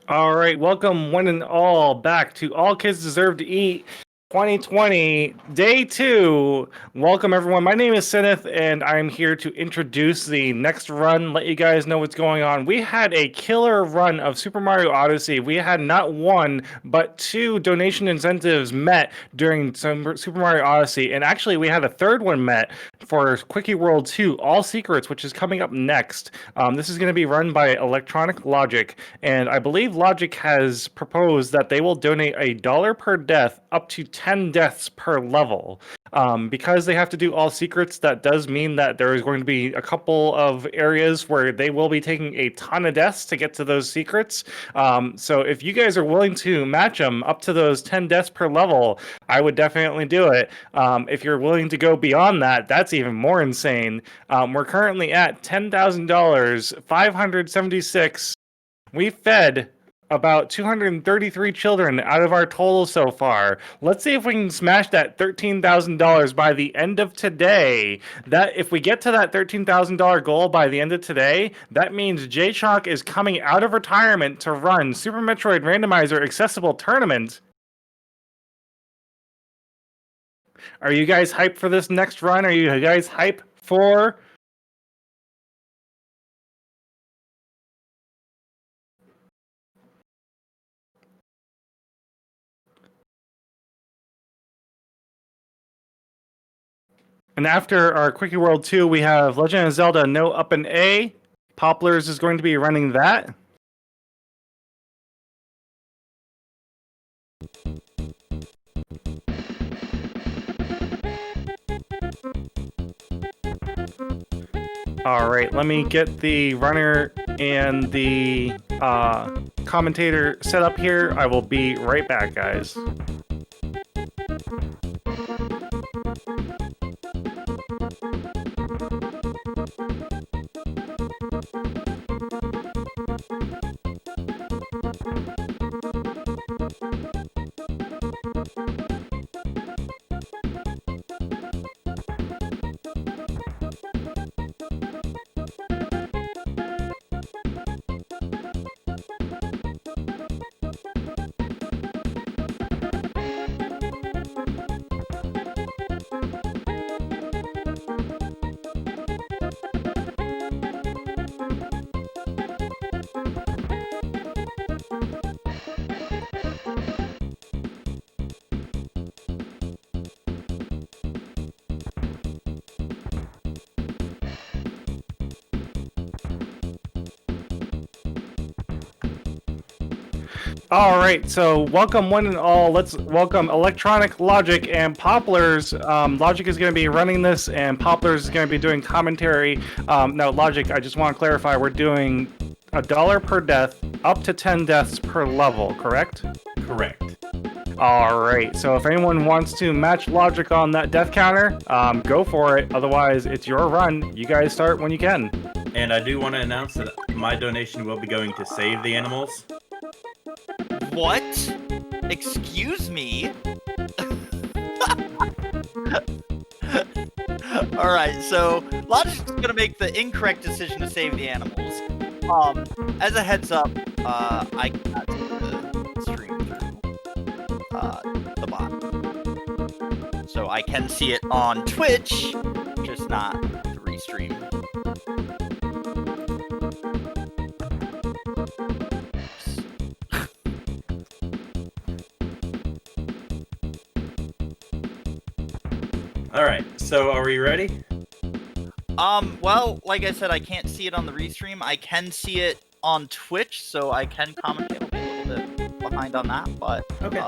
All right, welcome one and all back to All Kids Deserve to Eat 2020, day 2. Welcome everyone. My name is Sineth, and I'm here to introduce the next run, let you guys know what's going on. We had a killer run of Super Mario Odyssey. We had not one, but 2 donation incentives met during Super Mario Odyssey, and actually we had a third one met for Quickie World 2, All Secrets, which is coming up next. This is going to be run by electronicLogic, and I believe Logic has proposed that they will donate $1 per death up to 10 deaths per level. Because they have to do all secrets, that does mean that there is going to be a couple of areas where they will be taking a ton of deaths to get to those secrets. So if you guys are willing to match them up to those 10 deaths per level, I would definitely do it. If you're willing to go beyond that, that's even more insane. We're currently at $10,000, 576. We fed about 233 children out of our total so far. Let's see if we can smash that $13,000 by the end of today. That if we get to that $13,000 goal by the end of today, that means J-Chalk is coming out of retirement to run Super Metroid Randomizer Accessible Tournament. Are you guys hyped for this next run? Are you guys hyped for... And after our Quickie World 2, we have Legend of Zelda No Up and A. Poplars is going to be running that. All right, let me get the runner and the commentator set up here. I will be right back, guys. All right, so welcome one and all. Let's welcome electronicLogic and Poplars. Logic is going to be running this, and Poplars is going to be doing commentary. Now, Logic, I just want to clarify, we're doing $1 per death, up to 10 deaths per level, correct? Correct. All right, so if anyone wants to match Logic on that death counter, go for it. Otherwise, it's your run. You guys start when you can. And I do want to announce that my donation will be going to save the animals. What? Excuse me? Alright, so Logic's gonna make the incorrect decision to save the animals. As a heads up, I cannot see the stream through the bot. So I can see it on Twitch, just not the restream. Alright, so are we ready? Well, like I said, I can't see it on the restream. I can see it on Twitch, so I can commentate. I'll be a little bit behind on that, but... Okay.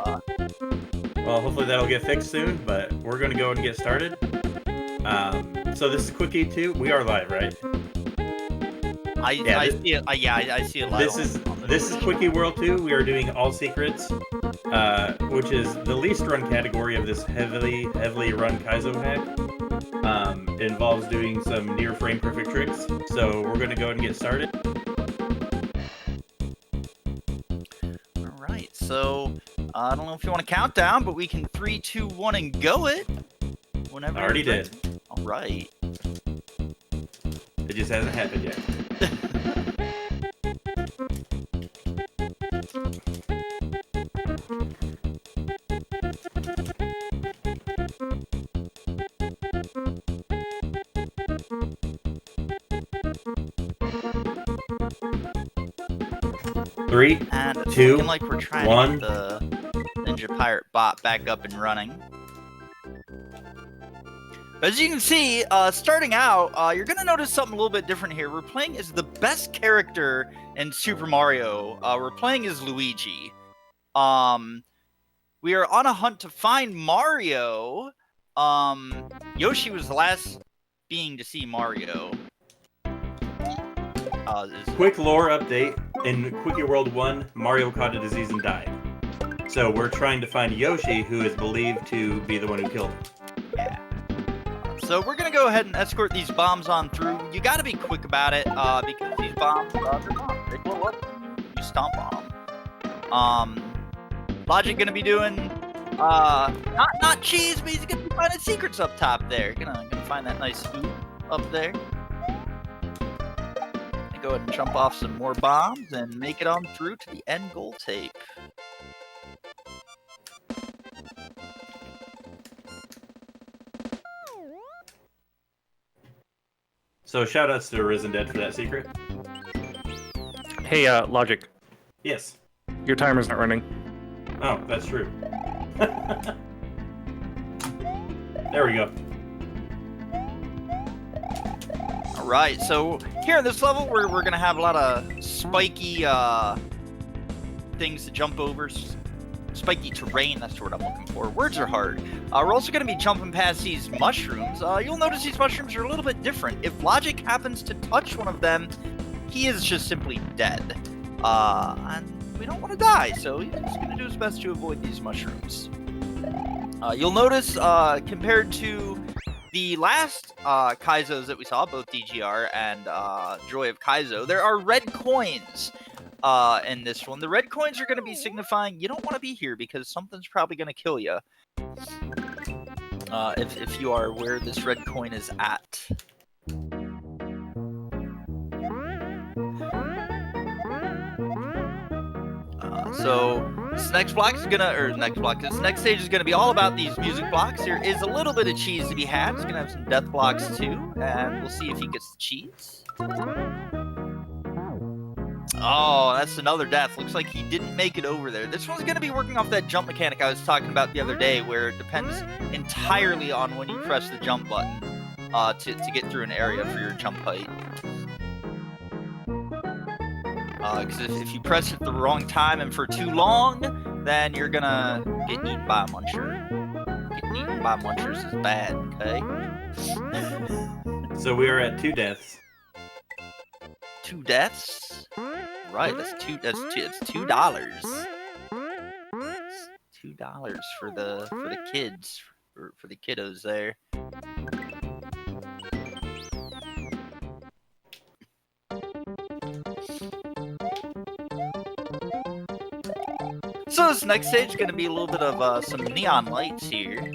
Well, hopefully that'll get fixed soon, but we're going to go and get started. So this is Quickie 2. We are live, right? I see it. I see it live. This is Quickie World 2. We are doing all secrets, which is the least run category of this heavily run Kaizo hack. It involves doing some near frame perfect tricks. So we're going to go and get started. All right. So I don't know if you want to count down, but we can 3, 2, 1, and go it. Whenever. I already did. All right. It just hasn't happened yet. 3, And it's 2, looking like we're trying 1. to get the Ninja Pirate bot back up and running. As you can see, starting out, you're going to notice something a little bit different here. We're playing as the best character in Super Mario. We're playing as Luigi. We are on a hunt to find Mario. Yoshi was the last being to see Mario. Quick lore update. In Quickie World 1, Mario caught a disease and died. So we're trying to find Yoshi, who is believed to be the one who killed him. Yeah. So we're going to go ahead and escort these bombs on through. You got to be quick about it, because these bombs, they're bombs. They blow up. You stomp on them. Logic going to be doing, not cheese, but he's going to be finding secrets up top there. Gonna find that nice food up there. Go ahead and jump off some more bombs and make it on through to the end goal tape. So shoutouts to Risen Dead for that secret. Hey, Logic, Yes. your timer's not running. Oh, that's true. There we go. Alright, so here in this level, we're going to have a lot of spiky things to jump over. Spiky terrain, that's the word I'm looking for. Words are hard. We're also going to be jumping past these mushrooms. You'll notice these mushrooms are a little bit different. If Logic happens to touch one of them, he is just simply dead. And we don't want to die, so he's going to do his best to avoid these mushrooms. You'll notice, compared to the last Kaizos that we saw, both DGR and Joy of Kaizo, there are red coins in this one. The red coins are going to be signifying you don't want to be here because something's probably going to kill you. If you are where this red coin is at. So this next block is this next stage is gonna be all about these music blocks. There is a little bit of cheese to be had. It's gonna have some death blocks too, and we'll see if he gets the cheese. Oh, that's another death. Looks like he didn't make it over there. This one's gonna be working off that jump mechanic I was talking about the other day, where it depends entirely on when you press the jump button to get through an area for your jump height. Because if you press it the wrong time and for too long, then you're gonna get eaten by a muncher. Getting eaten by munchers is bad, okay? So we are at 2 deaths. 2 deaths? Right, that's $2. It's $2 for the kids, for the kiddos there. So this next stage is going to be a little bit of some neon lights here.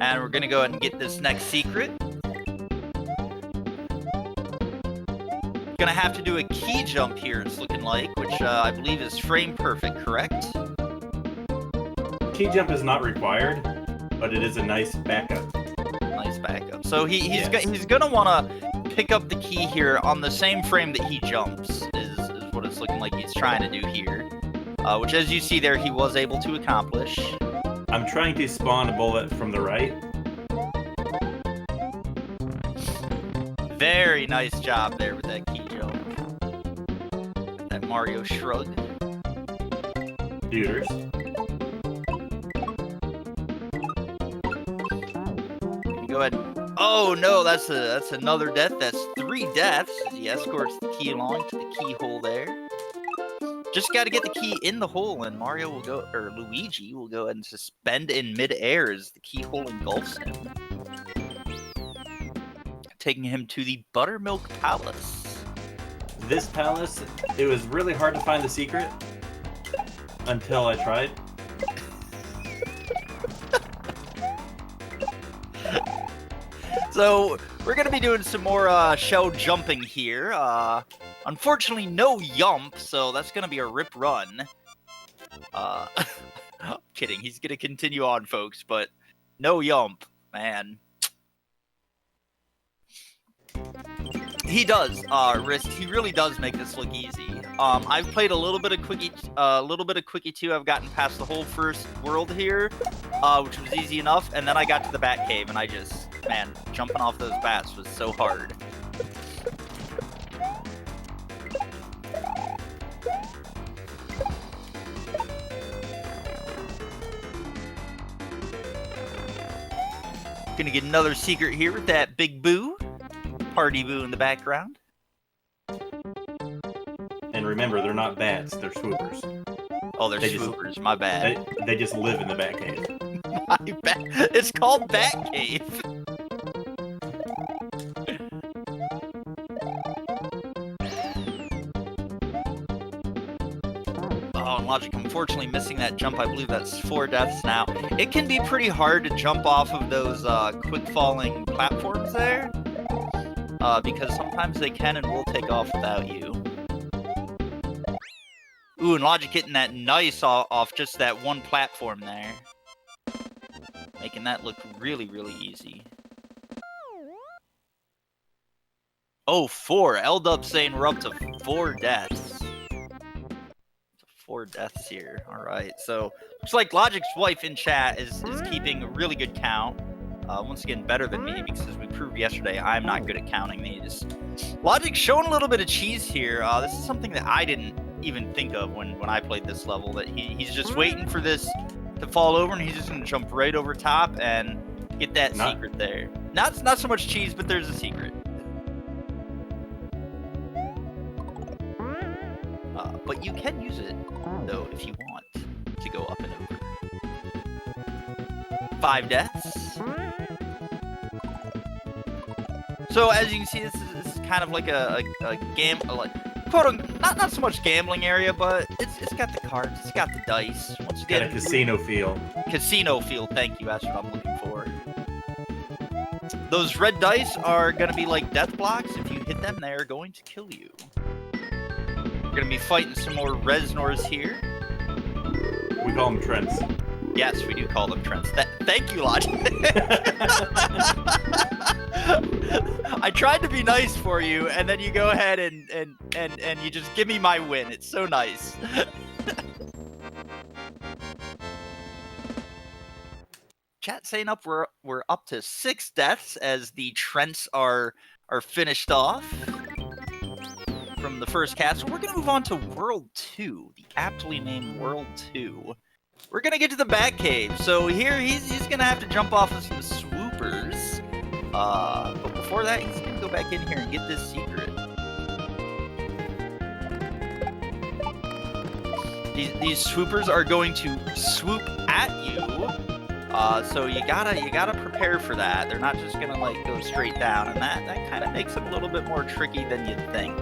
And we're going to go ahead and get this next secret. Going to have to do a key jump here, it's looking like, which I believe is frame perfect, correct? Key jump is not required, but it is a nice backup. Nice backup. So he's going to want to pick up the key here on the same frame that he jumps, is what it's looking like he's trying to do here. Which, as you see there, he was able to accomplish. I'm trying to spawn a bullet from the right. Very nice job there with that key jump. That Mario shrug. Shooters. Go ahead. Oh no, that's another death. That's 3 deaths. He escorts the key along to the keyhole there. Just got to get the key in the hole, and Luigi will go ahead and suspend in midair as the keyhole engulfs him, taking him to the Buttermilk Palace. This palace, it was really hard to find the secret until I tried. So we're gonna be doing some more shell jumping here. Unfortunately, no yump, so that's gonna be a rip run. Kidding, he's gonna continue on, folks, but no yump, man. He does, Wrist. He really does make this look easy. I've played a little bit of Quickie, Quickie 2. I've gotten past the whole first world here, which was easy enough, and then I got to the Bat Cave, and man, jumping off those bats was so hard. Gonna get another secret here with that big boo. Party boo in the background. And remember, they're not bats, they're swoopers. Oh, they're swoopers, my bad. They just live in the Bat Cave. It's called Bat Cave. Oh, and Logic unfortunately missing that jump. I believe that's 4 deaths now. It can be pretty hard to jump off of those quick falling platforms there. Because sometimes they can and will take off without you. Ooh, and Logic hitting that nice off just that one platform there. Making that look really, really easy. Oh, 4. L-Dub saying we're up to 4 deaths. 4 deaths here. Alright, so looks like Logic's wife in chat is keeping a really good count. Once again, better than me, because as we proved yesterday, I'm not good at counting these. Logic's showing a little bit of cheese here. This is something that I didn't even think of when I played this level, that he's just waiting for this to fall over, and he's just going to jump right over top and get that secret there. Not so much cheese, but there's a secret. But you can use it, though, if you want to go up and over. 5 deaths. So as you can see, this is kind of like a game, quote, not so much gambling area, but it's got the cards, it's got the dice. Once again, got a casino feel. Casino feel, thank you. That's what I'm looking for. Those red dice are gonna be like death blocks. If you hit them, they are going to kill you. We're gonna be fighting some more Reznors here. We call them Trents. Yes, we do call them Trents. Thank you, Logic. I tried to be nice for you, and then you go ahead and you just give me my win. It's so nice. Chat saying we're up to 6 deaths as the Trents are finished off from the first cast. So we're gonna move on to World 2, the aptly named World 2. We're gonna get to the Bat Cave. So here he's gonna have to jump off of some swoopers. But before that, he's gonna go back in here and get this secret. These swoopers are going to swoop at you. So you gotta prepare for that. They're not just gonna like go straight down, and that kind of makes it a little bit more tricky than you'd think.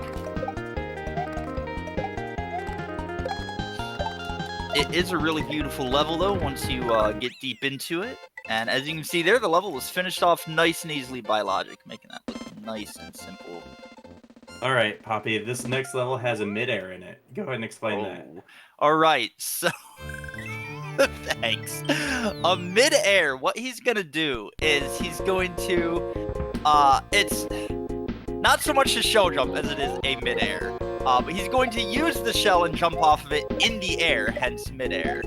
It is a really beautiful level, though, once you get deep into it. And as you can see there, the level was finished off nice and easily by Logic, making that look nice and simple. All right, Poppy, this next level has a midair in it. Go ahead and explain that. All right, so... Thanks. A midair, what he's going to do is he's going to... it's not so much a shell jump as it is a midair. But he's going to use the shell and jump off of it in the air, hence midair.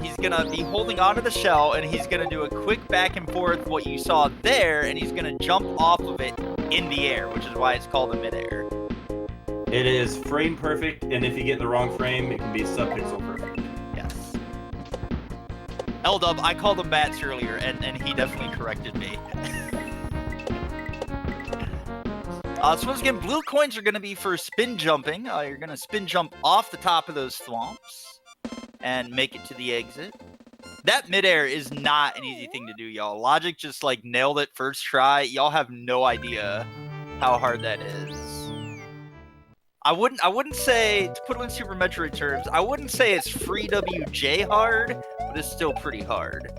He's gonna be holding onto the shell, and he's gonna do a quick back and forth, what you saw there, and he's gonna jump off of it in the air, which is why it's called a midair. It is frame perfect, and if you get in the wrong frame, it can be subpixel perfect. Yes. L-Dub, I called him bats earlier, and he definitely corrected me. So once again, blue coins are going to be for spin jumping. You're going to spin jump off the top of those thwomps and make it to the exit. That midair is not an easy thing to do, y'all. Logic just like nailed it first try. Y'all have no idea how hard that is. I wouldn't say, to put it in Super Metroid terms, I wouldn't say it's free WJ hard, but it's still pretty hard.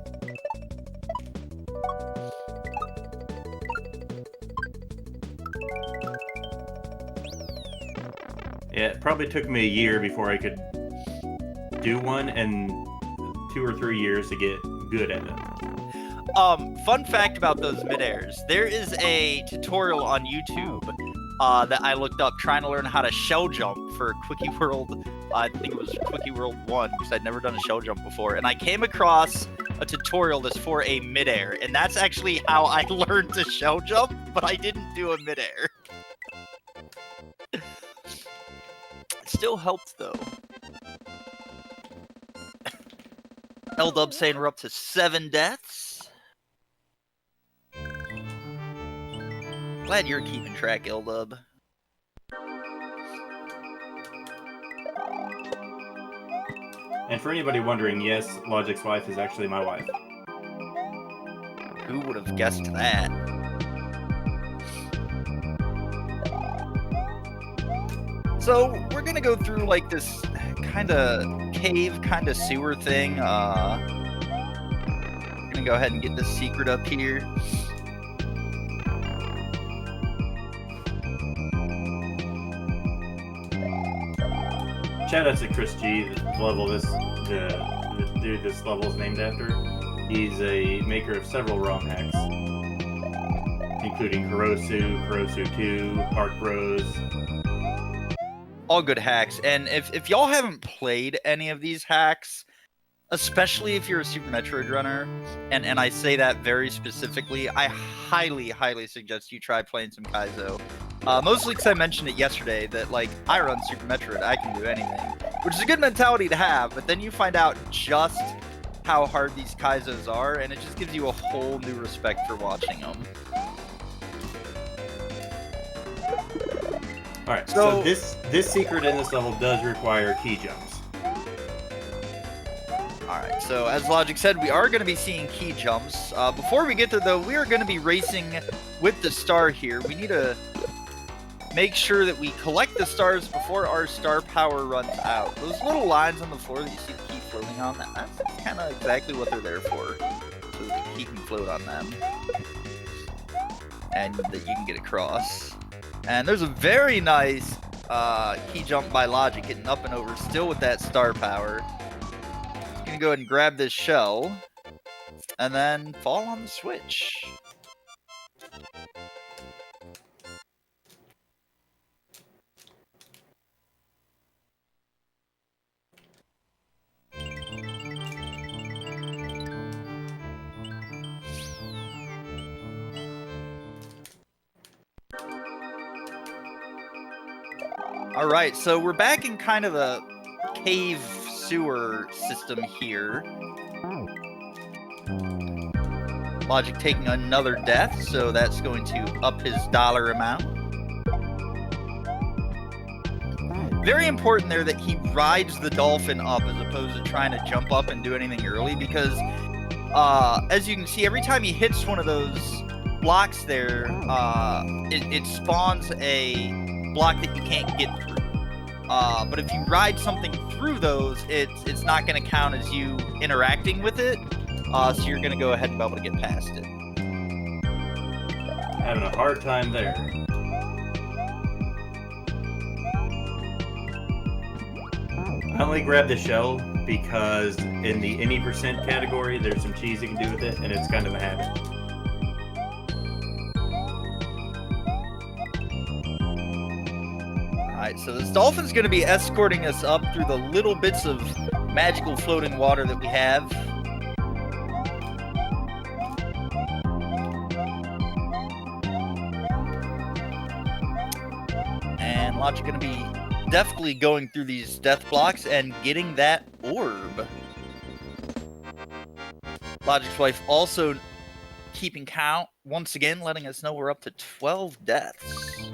Yeah, it probably took me a year before I could do one, and 2 or 3 years to get good at it. Fun fact about those midairs. There is a tutorial on YouTube that I looked up trying to learn how to shell jump for Quickie World. I think it was Quickie World 1 because I'd never done a shell jump before. And I came across a tutorial that's for a midair. And that's actually how I learned to shell jump, but I didn't do a midair. It still helped though. L-Dub saying we're up to 7 deaths. Glad you're keeping track, L-Dub. And for anybody wondering, yes, Logic's wife is actually my wife. Who would have guessed that? So we're gonna go through like this kind of cave, kind of sewer thing. We're gonna go ahead and get this secret up here. Shout out to Chris G, the the dude this level is named after. He's a maker of several ROM hacks, including Kurosu, Kurosu 2, Arc Bros. All good hacks. And if y'all haven't played any of these hacks, especially if you're a Super Metroid runner, and I say that very specifically, I highly, highly suggest you try playing some Kaizo. Mostly because I mentioned it yesterday that, like, I run Super Metroid, I can do anything. Which is a good mentality to have, but then you find out just how hard these Kaizos are, and it just gives you a whole new respect for watching them. Alright, so this secret in this level does require key jumps. Alright, so as Logic said, we are going to be seeing key jumps. Before we get there, though, we are going to be racing with the star here. We need to make sure that we collect the stars before our star power runs out. Those little lines on the floor that you see the key floating on, that's kind of exactly what they're there for. So that the key can float on them. And that you can get across. And there's a very nice key jump by Logic, getting up and over still with that star power. Just gonna go ahead and grab this shell, and then fall on the switch. Alright, so we're back in kind of a cave sewer system here. Logic taking another death, so that's going to up his dollar amount. Very important there that he rides the dolphin up as opposed to trying to jump up and do anything early, because as you can see, every time he hits one of those blocks there, it spawns a block that you can't get through. But if you ride something through those, it's not going to count as you interacting with it, so you're going to go ahead and be able to get past it. Having a hard time there. I only grabbed the shell because in the any percent category, there's some cheese you can do with it, and it's kind of a habit. Alright, so this dolphin's going to be escorting us up through the little bits of magical floating water that we have. And Logic going to be deftly going through these death blocks and getting that orb. Logic's wife also keeping count, once again letting us know we're up to 12 deaths.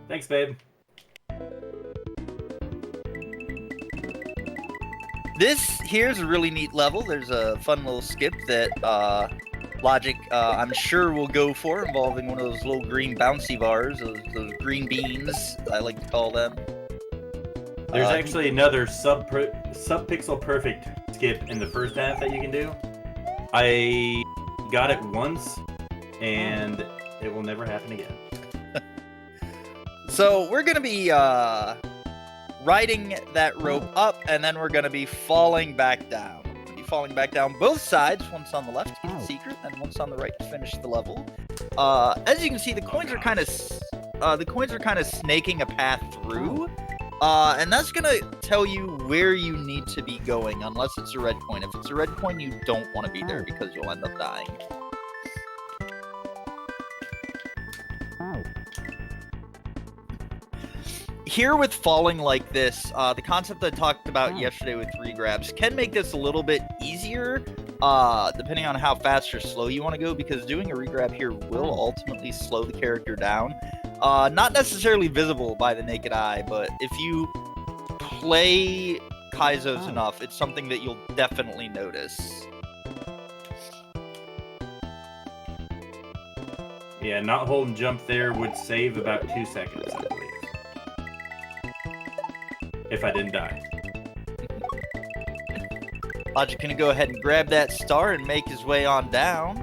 Thanks, babe. This here's a really neat level. There's a fun little skip that Logic, I'm sure, will go for, involving one of those little green bouncy bars, those green beans, I like to call them. There's actually another sub-pixel perfect skip in the first half that you can do. I got it once, and it will never happen again. So we're going to be riding that rope up, and then we're going to be falling back down. falling back down both sides. Once on the left to get the secret, and once on the right to finish the level. As you can see, the coins are kind of snaking a path through, and that's gonna tell you where you need to be going, unless it's a red coin. If it's a red coin, you don't want to be there because you'll end up dying. Here with falling like this, the concept I talked about yesterday with regrabs can make this a little bit easier, depending on how fast or slow you want to go, because doing a regrab here will ultimately slow the character down. Not necessarily visible by the naked eye, but if you play Kaizos enough, it's something that you'll definitely notice. Yeah, not hold and jump there would save about 2 seconds, I believe. If I didn't die. Logic gonna go ahead and grab that star and make his way on down.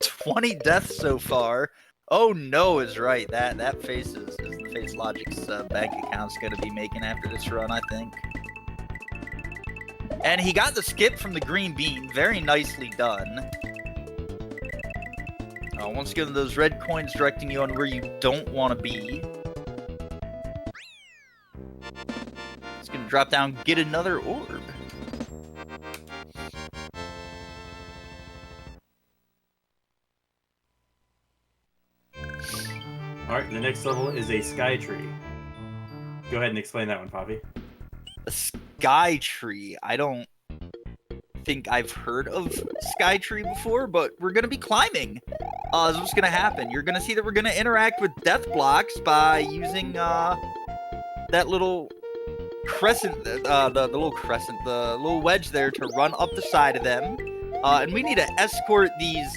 20 deaths so far. Oh no is right. That face is the face Logic's bank account's gonna be making after this run, I think. And he got the skip from the green bean. Very nicely done. Once again, those red coins directing you on where you don't want to be. It's going to drop down, get another orb. Alright, the next level is a sky tree. Go ahead and explain that one, Poppy. A sky tree. I don't think I've heard of sky tree before, but we're going to be climbing. That's what's going to happen. You're going to see that we're going to interact with death blocks by using that little crescent, the little wedge there to run up the side of them. And we need to escort these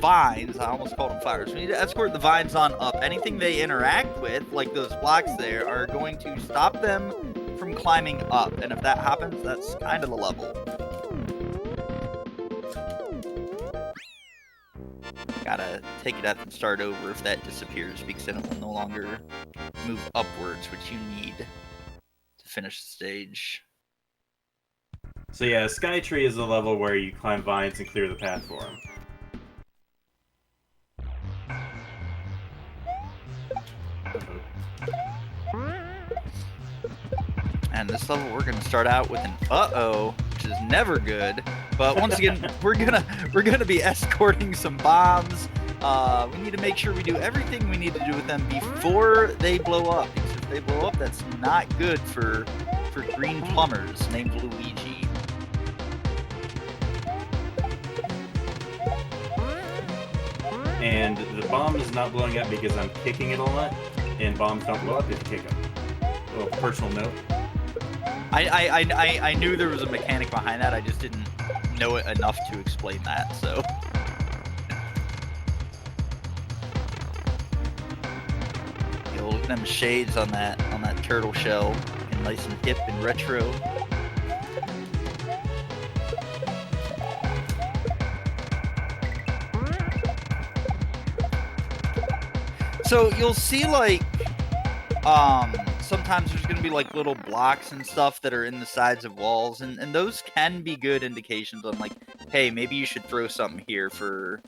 vines. I almost called them flowers. We need to escort the vines on up. Anything they interact with, like those blocks there, are going to stop them from climbing up. And if that happens, that's kind of the level. Gotta take it up and start over if that disappears, because then it will no longer move upwards, which you need to finish the stage. So yeah, Sky Tree is a level where you climb vines and clear the path for them. And this level, we're gonna start out with an uh-oh, which is never good. But once again, we're gonna be escorting some bombs. We need to make sure we do everything we need to do with them before they blow up. Because if they blow up, that's not good for green plumbers named Luigi. And the bomb is not blowing up because I'm kicking it a lot, and bombs don't blow up if you kick them. A little personal note. I knew there was a mechanic behind that. I just didn't know it enough to explain that. So. Yo, look at them shades on that turtle shell, looking nice and hip and retro. So you'll see like sometimes there's going to be like little blocks and stuff that are in the sides of walls, and those can be good indications on like, hey, maybe you should throw something here for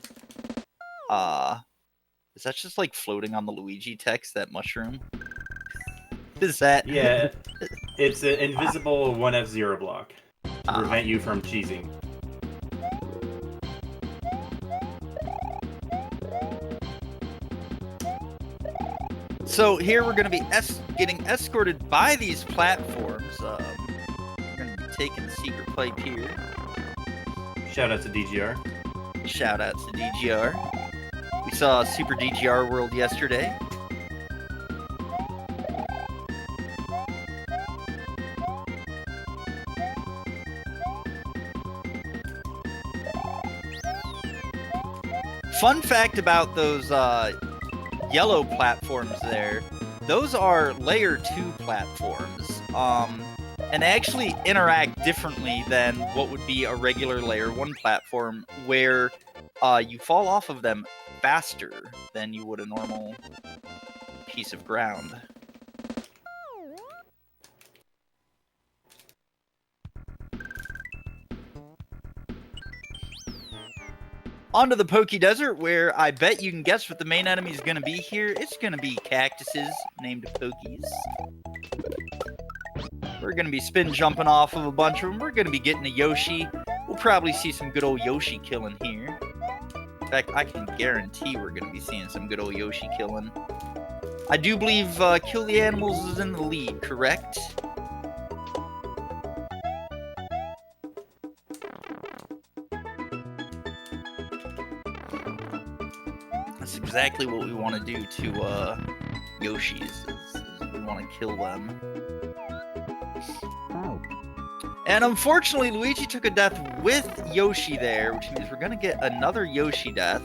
is that just like floating on the Luigi text, that mushroom? Is that? Yeah, it's an invisible 1F0 block to prevent you from cheesing. So here we're going to be getting escorted by these platforms. We're going to be taking the secret pipe here. Shout out to DGR. Shout out to DGR. We saw Super DGR World yesterday. Fun fact about those yellow platforms there, those are layer 2 platforms, and they actually interact differently than what would be a regular layer 1 platform, where you fall off of them faster than you would a normal piece of ground. onto the Pokey Desert, where I bet you can guess what the main enemy is going to be here. It's going to be cactuses named Pokies. We're going to be spin jumping off of a bunch of them. We're going to be getting a Yoshi. We'll probably see some good old Yoshi killing here. In fact, I can guarantee we're going to be seeing some good old Yoshi killing. I do believe Kill the Animals is in the lead, correct? That's exactly what we want to do to Yoshis. Is we want to kill them. And unfortunately, Luigi took a death with Yoshi there, which means we're going to get another Yoshi death.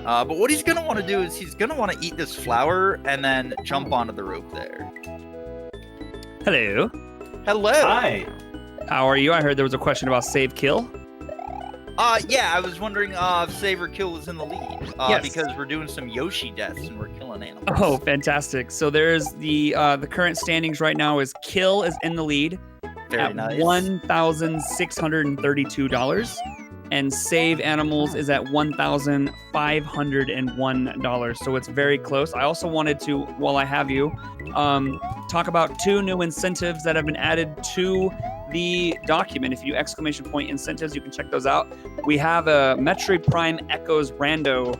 But what he's going to want to do is he's going to want to eat this flower and then jump onto the rope there. Hello. Hello. Hi. How are you? I heard there was a question about save kill. Yeah, I was wondering if save or kill was in the lead. Yes. Because we're doing some Yoshi deaths and we're killing animals. Oh, fantastic. So there's the current standings right now is kill is in the lead Very at nice. $1,632. And save animals is at $1,501. So it's very close. I also wanted to, while I have you, talk about 2 new incentives that have been added to the document. If you ! Incentives, you can check those out. We have a Metroid Prime Echoes Rando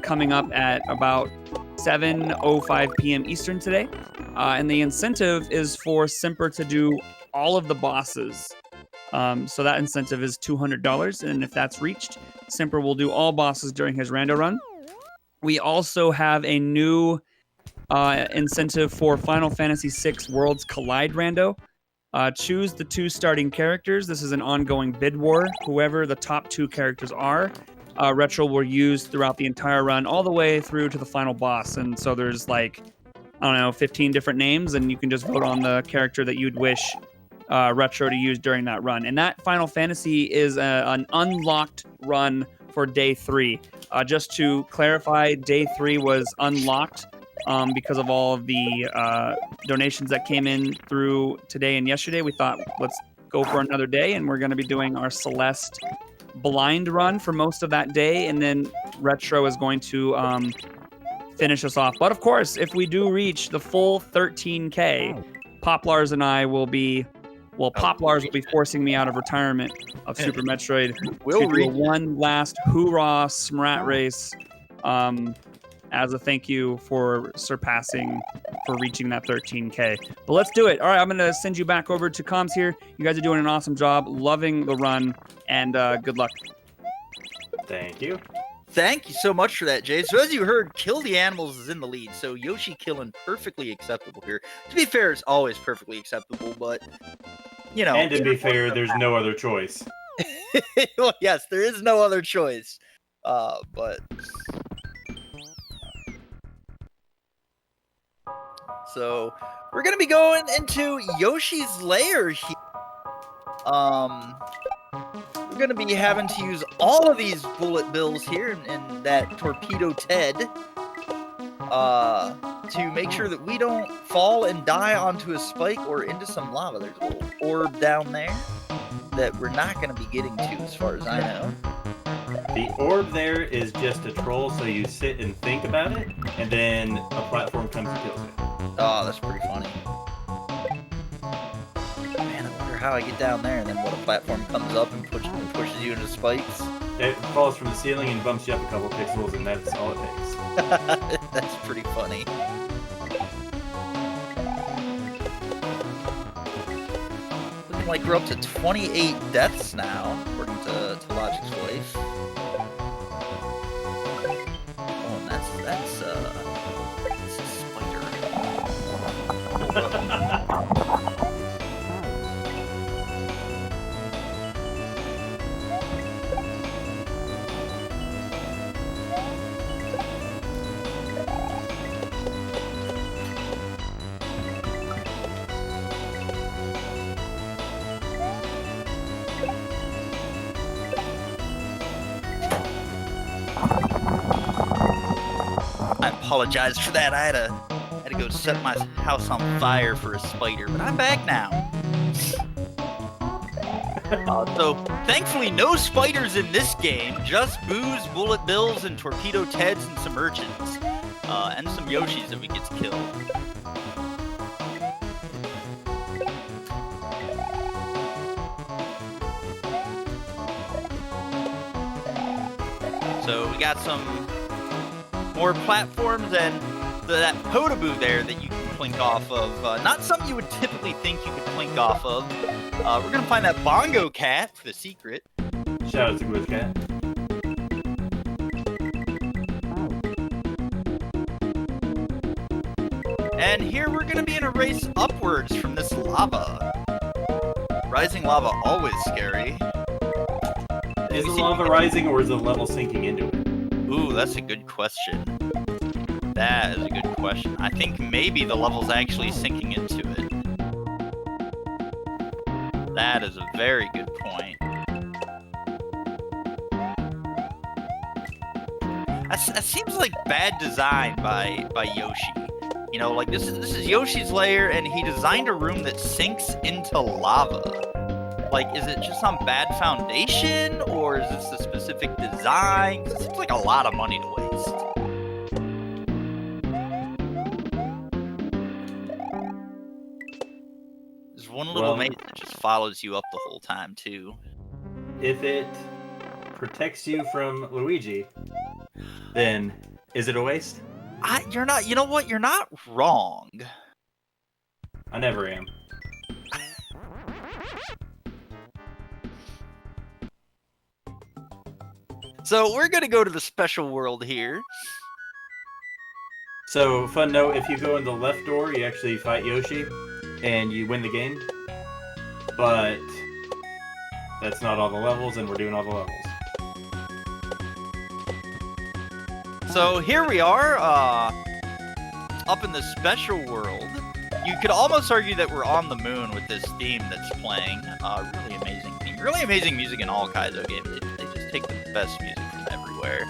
coming up at about 7:05 p.m. Eastern today. And the incentive is for Simper to do all of the bosses. So that incentive is $200, and if that's reached, Simper will do all bosses during his rando run. We also have a new incentive for Final Fantasy VI Worlds Collide rando. Choose the 2 starting characters. This is an ongoing bid war. Whoever the top 2 characters are, Retro will use throughout the entire run, all the way through to the final boss. And so there's 15 different names, and you can just vote on the character that you'd wish Retro to use during that run. And that Final Fantasy is an unlocked run for day 3. Just to clarify, day 3 was unlocked because of all of the donations that came in through today and yesterday. We thought, let's go for another day, and we're going to be doing our Celeste blind run for most of that day, and then Retro is going to finish us off. But of course, if we do reach the full 13K, Poplars and I will be... Well, Poplars will be forcing me out of retirement of Super Metroid to do one last hoorah Smrat race as a thank you for reaching that 13K. But let's do it. All right, I'm going to send you back over to comms here. You guys are doing an awesome job. Loving the run, and good luck. Thank you. Thank you so much for that, Jay. So as you heard, Kill the Animals is in the lead. So Yoshi killing perfectly acceptable here. To be fair, it's always perfectly acceptable, but And to be fair, there's no other choice. Well, yes, there is no other choice. But so we're gonna be going into Yoshi's lair here. We're going to be having to use all of these bullet bills here and that torpedo Ted to make sure that we don't fall and die onto a spike or into some lava. There's a little orb down there that we're not going to be getting to as far as I know. The orb there is just a troll, so you sit and think about it, and then a platform comes and kills it. Oh, that's pretty funny. Man, I wonder how I get down there, and then what, a platform comes up and pushes you into spikes? It falls from the ceiling and bumps you up a couple pixels, and that's all it takes. That's pretty funny. Looking like we're up to 28 deaths now, according to Logic's wife. Oh, and that's a spider. Hold up. I apologize for that. I had to go set my house on fire for a spider, but I'm back now. So, thankfully, no spiders in this game, just Boos, Bullet Bills, and Torpedo Teds and some urchins. And some Yoshis that we get to kill. So, we got some more platforms and that Podoboo there that you can plink off of. Not something you would typically think you could plink off of. We're gonna find that Bongo Cat for the secret. Shout out to Glitch Cat. And here we're gonna be in a race upwards from this lava. Rising lava, always scary. Is the lava rising or is the level sinking into it? Ooh, that's a good question. That is a good question. I think maybe the level's actually sinking into it. That is a very good point. That seems like bad design by Yoshi. You know, like this is Yoshi's lair, and he designed a room that sinks into lava. Like, is it just on bad foundation, or is this a specific design? 'Cause it seems like a lot of money to waste. There's one little maze that just follows you up the whole time, too. If it protects you from Luigi, then is it a waste? You're not, you know what? You're not wrong. I never am. So we're gonna go to the special world here. So, fun note, if you go in the left door, you actually fight Yoshi, and you win the game. But that's not all the levels, and we're doing all the levels. So here we are, up in the special world. You could almost argue that we're on the moon with this theme that's playing. Really amazing theme. Really amazing music in all Kaizo games. They just take the best music from everywhere.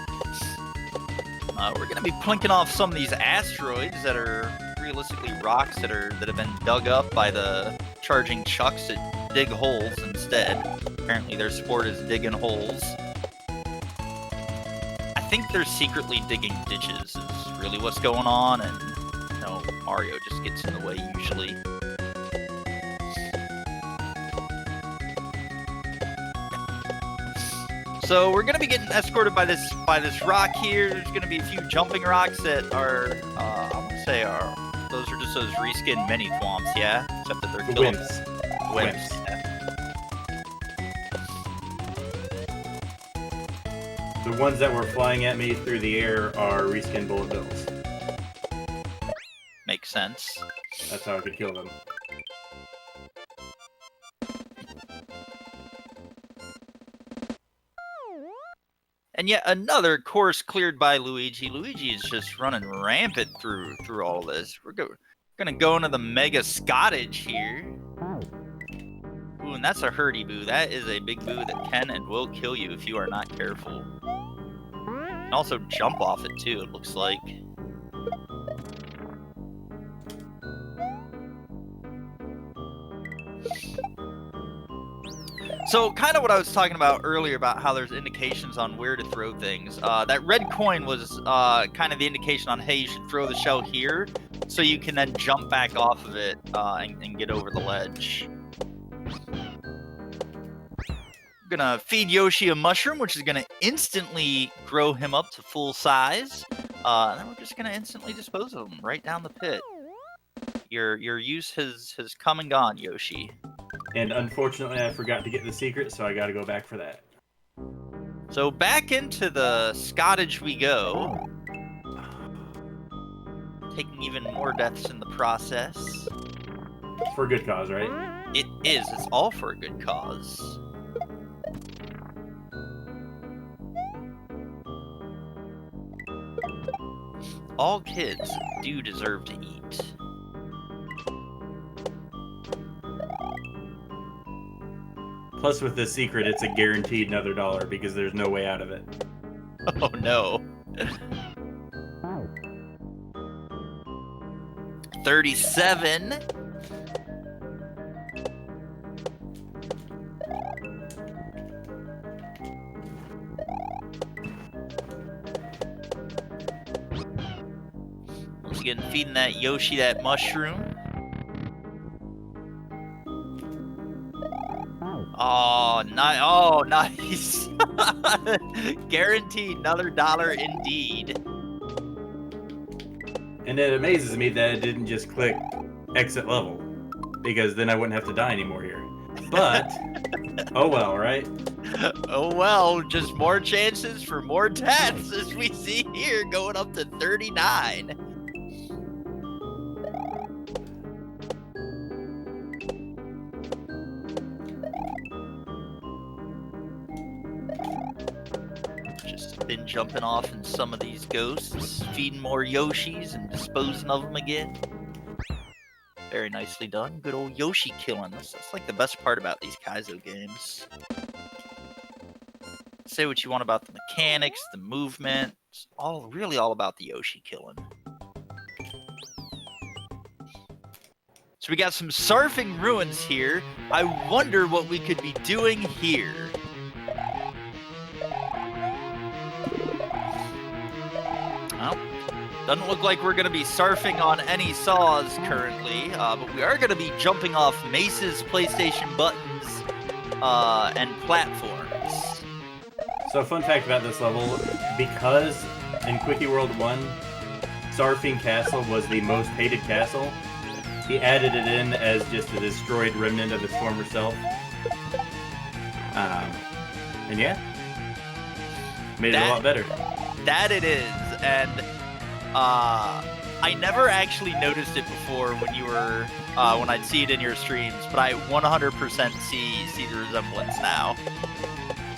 We're gonna be plinking off some of these asteroids that are realistically rocks that have been dug up by the charging chucks that dig holes instead. Apparently their sport is digging holes. I think they're secretly digging ditches is really what's going on, and Mario just gets in the way usually. So we're gonna be getting escorted by this rock here. There's gonna be a few jumping rocks that are, I won't say those are just those reskin mini thwomps, yeah? Except that they're killing Wimps. The ones that were flying at me through the air are reskin bullet bills. Makes sense. That's how I could kill them. And yet another course cleared by Luigi. Luigi is just running rampant through all this. We're gonna go into the Mega Scottage here. Ooh, and that's a hurdy boo. That is a big boo that can and will kill you if you are not careful. And also jump off it too, it looks like. So, kind of what I was talking about earlier about how there's indications on where to throw things. That red coin was kind of the indication on, hey, you should throw the shell here, so you can then jump back off of it and get over the ledge. I'm gonna feed Yoshi a mushroom, which is gonna instantly grow him up to full size. And then we're just gonna instantly dispose of him right down the pit. Your use has come and gone, Yoshi. And unfortunately, I forgot to get the secret, so I gotta go back for that. So back into the Scottage we go. Taking even more deaths in the process. For a good cause, right? It is. It's all for a good cause. All kids do deserve to eat. Plus, with this secret, it's a guaranteed another $1 because there's no way out of it. Oh no. 37. again, feeding that Yoshi that mushroom. Oh, nice. Guaranteed another $1 indeed. And it amazes me that it didn't just click exit level, because then I wouldn't have to die anymore here. But, oh well, right? Oh well, just more chances for more deaths as we see here, going up to 39. Just been jumping off in some of these ghosts, feeding more Yoshis and disposing of them again. Very nicely done. Good old Yoshi killing. That's like the best part about these Kaizo games. Say what you want about the mechanics, the movement. It's really all about the Yoshi killing. So we got some surfing ruins here. I wonder what we could be doing here. Well, doesn't look like we're going to be surfing on any saws currently, but we are going to be jumping off Mace's PlayStation buttons and platforms. So, fun fact about this level, because in Quickie World 1, Surfing Castle was the most hated castle, he added it in as just a destroyed remnant of his former self. And yeah, made it a lot better. That it is, and I never actually noticed it before when you were when I'd see it in your streams, but I 100% see the resemblance now.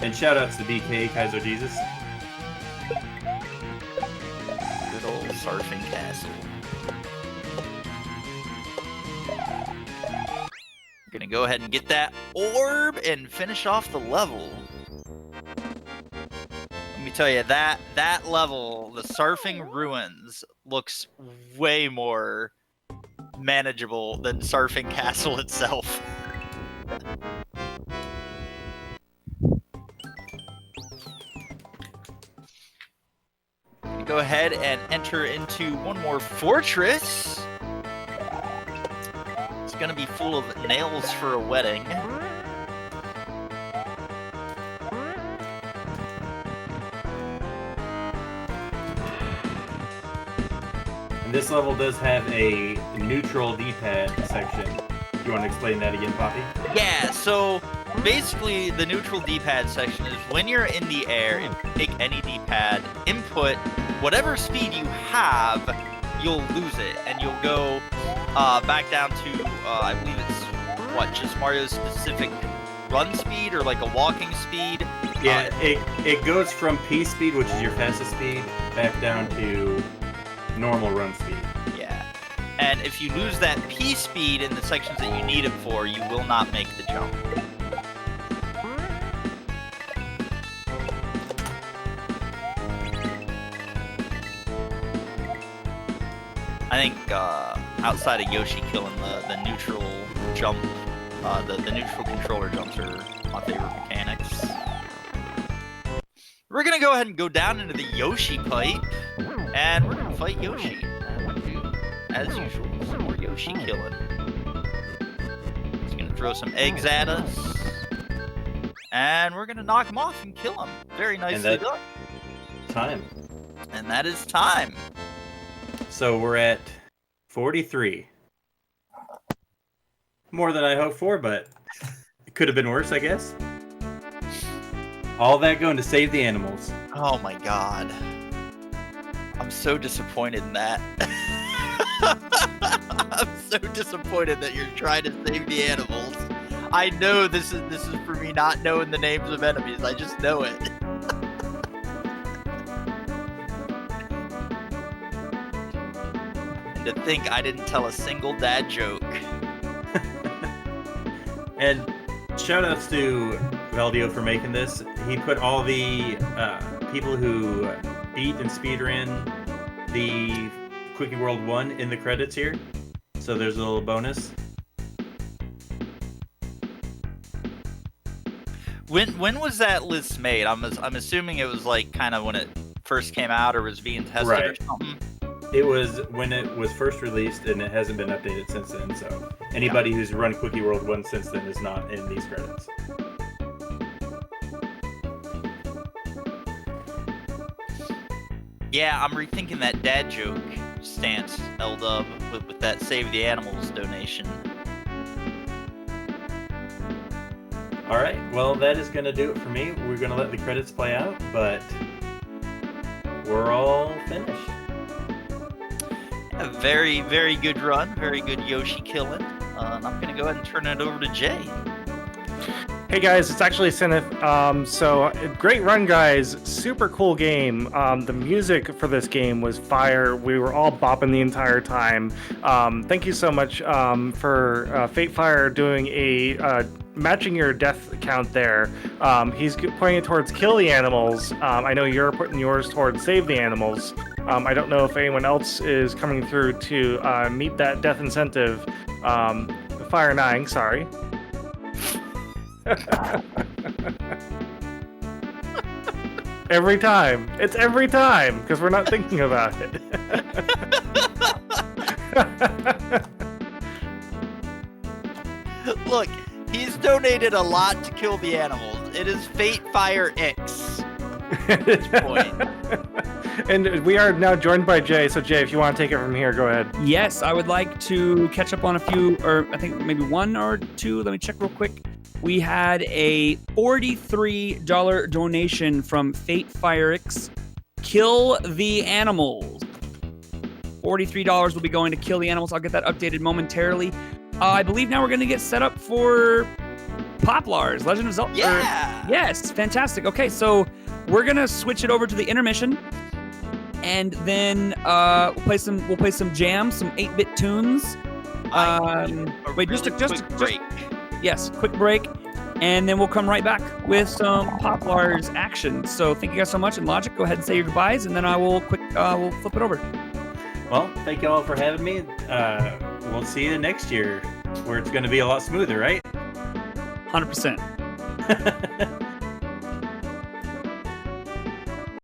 And shoutouts to BK Kaizo Jesus. Good old surfing castle. Gonna go ahead and get that orb and finish off the level. Let me tell you, that level, the Surfing Ruins, looks way more manageable than Surfing Castle itself. Go ahead and enter into one more fortress. It's gonna be full of nails for a wedding. And this level does have a neutral D-pad section. You want to explain that again, Poppy? Yeah, so basically the neutral D-pad section is when you're in the air, if you take any D-pad, input whatever speed you have, you'll lose it, and you'll go back down to, I believe it's, just Mario's specific run speed, or like a walking speed? Yeah, it goes from P speed, which is your fastest speed, back down to normal run speed. Yeah. And if you lose that P speed in the sections that you need it for, you will not make the jump. I think outside of Yoshi killing the neutral jump, the neutral controller jumps are my favorite mechanics. We're gonna go ahead and go down into the Yoshi pipe, and we're gonna fight Yoshi. And we do, as usual, some more Yoshi killing. He's gonna throw some eggs at us, and we're gonna knock him off and kill him. Very nicely done. Time. And that is time. So we're at 43. More than I hoped for, but it could have been worse, I guess. All that going to save the animals. Oh my god. I'm so disappointed in that. I'm so disappointed that you're trying to save the animals. I know this is for me not knowing the names of enemies. I just know it. And to think I didn't tell a single dad joke. And shoutouts to Valdio for making this. He put all the people who beat and speedran the Quickie World 1 in the credits here. So there's a little bonus. When was that list made? I'm assuming it was like kind of when it first came out or was being tested or something. It was when it was first released, and it hasn't been updated since then. So anybody who's run Quickie World 1 since then is not in these credits. Yeah, I'm rethinking that dad joke stance, L-Dub, with that Save the Animals donation. All right, well, that is going to do it for me. We're going to let the credits play out, but we're all finished. A very, very good run. Very good Yoshi killing. And I'm going to go ahead and turn it over to Jay. Hey guys, it's actually Seneth. So great run, guys. Super cool game. The music for this game was fire. We were all bopping the entire time. Thank you so much for Fatefire doing a matching your death count there. He's pointing it towards kill the animals. I know you're putting yours towards save the animals. I don't know if anyone else is coming through to meet that death incentive. Fire 9, sorry. Every time. It's every time, because we're not thinking about it. Look, he's donated a lot to kill the animals. It is Fatefire X at this point. And we are now joined by Jay. So Jay, if you want to take it from here, go ahead. Yes, I would like to catch up on a few, or I think maybe one or two. Let me check real quick. We had a $43 donation from FateFireX. Kill the Animals. $43 will be going to Kill the Animals. I'll get that updated momentarily. I believe now we're going to get set up for Poplars, Legend of Zelda. Yeah! Yes, fantastic. Okay, so we're going to switch it over to the intermission. And then we'll play some jams, some 8-bit tunes. Wait, just break. Yes, quick break, and then we'll come right back with some Poplars action. So thank you guys so much. And Logic, go ahead and say your goodbyes, and then I will we'll flip it over. Well, thank you all for having me. We'll see you next year, where it's going to be a lot smoother, right? 100%.